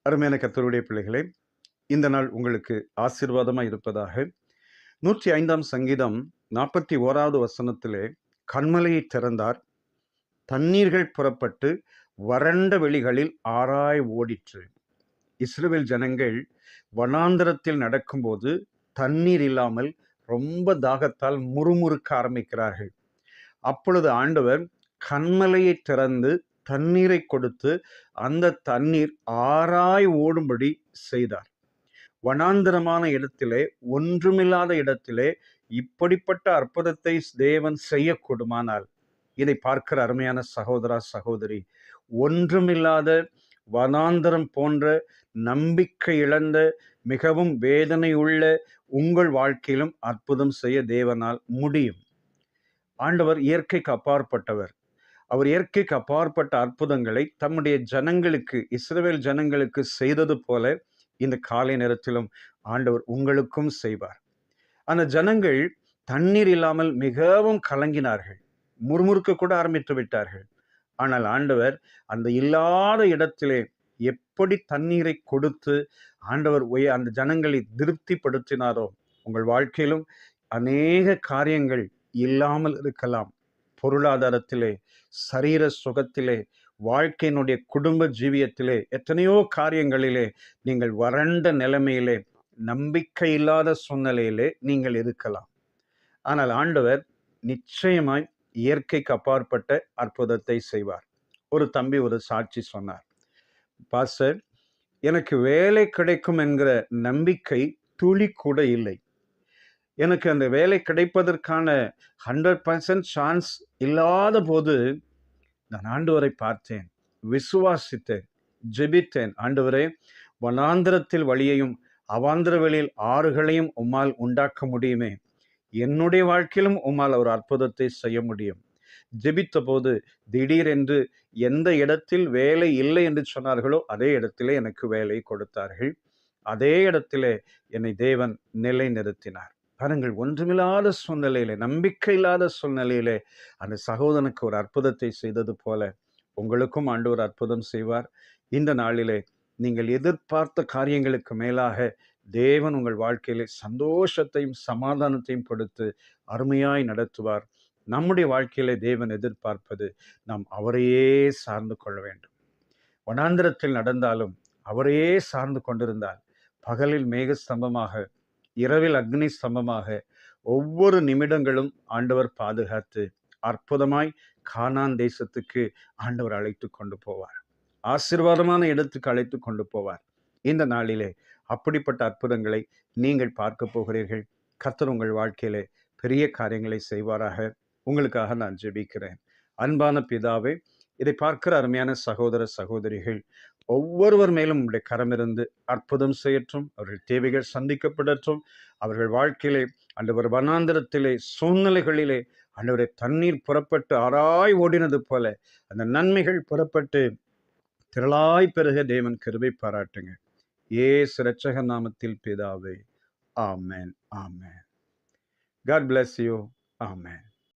அருமையான கர்த்தருடைய பிள்ளைகளே, இந்த நாள் உங்களுக்கு ஆசீர்வாதமாக இருப்பதாக. 105ஆம் சங்கீதம் 41வது வசனத்திலே, கன்மலையை திறந்தார், தண்ணீர்கள் புறப்பட்டு வறண்ட வெளிகளில் ஆராய் ஓடிற்று. இஸ்ரவேல் ஜனங்கள் வனாந்தரத்தில் நடக்கும்போது தண்ணீர் இல்லாமல் ரொம்ப தாகத்தால் முறுமுறுக்க ஆரம்பிக்கிறார்கள். அப்பொழுது ஆண்டவர் கன்மலையை திறந்து தண்ணீரை கொடுத்து அந்த தண்ணீர் ஆராய் ஓடும்படி செய்தார். வனாந்தரமான இடத்திலே, ஒன்றுமில்லாத இடத்திலே இப்படிப்பட்ட அற்புதத்தை தேவன் செய்யக்கூடுமானால், இதை பார்க்கிற அருமையான சகோதரா சகோதரி, ஒன்றுமில்லாத வனாந்தரம் போன்ற நம்பிக்கை இழந்த மிகவும் வேதனை உள்ள உங்கள் வாழ்க்கையிலும் அற்புதம் செய்ய தேவனால் முடியும். ஆண்டவர் இயற்கைக்கு அப்பாற்பட்டவர். அவர் இயற்கைக்கு அப்பாற்பட்ட அற்புதங்களை தம்முடைய ஜனங்களுக்கு, இஸ்ரவேல் ஜனங்களுக்கு செய்தது போல இந்த காலை நேரத்திலும் ஆண்டவர் உங்களுக்கும் செய்வார். அந்த ஜனங்கள் தண்ணீர் இல்லாமல் மிகவும் கலங்கினார்கள், முறுமுறுக்க கூட ஆரம்பித்து விட்டார்கள். ஆனால் ஆண்டவர் அந்த இல்லாத இடத்திலே எப்படி தண்ணீரை கொடுத்து ஆண்டவர் அந்த ஜனங்களை திருப்திப்படுத்தினாரோ, உங்கள் வாழ்க்கையிலும் அநேக காரியங்கள் இல்லாமல் இருக்கலாம். பொருளாதாரத்திலே, சரீர சுகத்திலே, வாழ்க்கையினுடைய குடும்ப ஜீவியத்திலே, எத்தனையோ காரியங்களிலே நீங்கள் வறண்ட நிலைமையிலே, நம்பிக்கை இல்லாத சூழ்நிலையிலே நீங்கள் இருக்கலாம். ஆனால் ஆண்டவர் நிச்சயமாய் இயற்கைக்கு அப்பாற்பட்ட அற்புதத்தை செய்வார். ஒரு தம்பி ஒரு சாட்சி சொன்னார், பாஸ்டர், எனக்கு வேலை கிடைக்கும் என்கிற நம்பிக்கை துளி கூட இல்லை. எனக்கு அந்த வேலை கிடைப்பதற்கான 100% சான்ஸ் இல்லாத போது நான் ஆண்டவரை பார்த்தேன், விசுவாசித்தேன், ஜெபித்தேன். ஆண்டவரே, வனாந்திரத்தில் வழியையும் அவாந்திர வெளியில் ஆறுகளையும் உம்மால் உண்டாக்க முடியுமே, என்னுடைய வாழ்க்கையிலும் உம்மால் ஒரு அற்புதத்தை செய்ய முடியும். ஜெபித்த போது திடீரென்று எந்த இடத்தில் வேலை இல்லை என்று சொன்னார்களோ அதே இடத்திலே எனக்கு வேலை கொடுத்தார்கள். அதே இடத்திலே என்னை தேவன் நிலை நிறுத்தினார். பாருங்கள், ஒன்றுமில்லாத சூழ்நிலையிலே, நம்பிக்கை இல்லாத சூழ்நிலையிலே அந்த சகோதரனுக்கு ஒரு அற்புதத்தை செய்தது போல உங்களுக்கும் ஆண்டவர் அற்புதம் செய்வார். இந்த நாளிலே நீங்கள் எதிர்பார்த்த காரியங்களுக்கு மேலாக தேவன் உங்கள் வாழ்க்கையிலே சந்தோஷத்தையும் சமாதானத்தையும் கொடுத்து அருமையாய் நடத்துவார். நம்முடைய வாழ்க்கையிலே தேவன் எதிர்பார்ப்பது நாம் அவரையே சார்ந்து கொள்ள வேண்டும். வனாந்திரத்தில் நடந்தாலும் அவரையே சார்ந்து கொண்டிருந்தால், பகலில் மேக ஸ்தம்பமாக, இரவில் அக்னி ஸ்தம்பமாக ஒவ்வொரு நிமிடங்களும் ஆண்டவர் பாதுகாத்து அற்புதமாய் கானான் தேசத்துக்கு ஆண்டவர் அழைத்து கொண்டு போவார். ஆசீர்வாதமான இடத்துக்கு அழைத்து கொண்டு போவார். இந்த நாளிலே அப்படிப்பட்ட அற்புதங்களை நீங்கள் பார்க்க போகிறீர்கள். கர்த்தர் உங்கள் வாழ்க்கையிலே பெரிய காரியங்களை செய்வாராக. உங்களுக்காக நான் ஜெபிக்கிறேன். அன்பான பிதாவே, இதை பார்க்கிற அருமையான சகோதர சகோதரிகள் ஒவ்வொருவர் மேலும் உங்களுடைய கரமிருந்து அற்புதம் செய்யட்டும். அவர்கள் தேவைகள் சந்திக்கப்படட்டும். அவர்கள் வாழ்க்கையிலே ஆண்டவர் வனாந்திரத்திலே சூழ்நிலைகளிலே ஆண்டவரை தண்ணீர் புறப்பட்டு ஆராய் ஓடினது போல அந்த நன்மைகள் புறப்பட்டு திரளாய் பெருக தேவன் கிருபை பாராட்டுங்க. இயேசு இரட்சகர் நாமத்தில் பிதாவே, ஆமென், ஆமென். God bless you. Amen.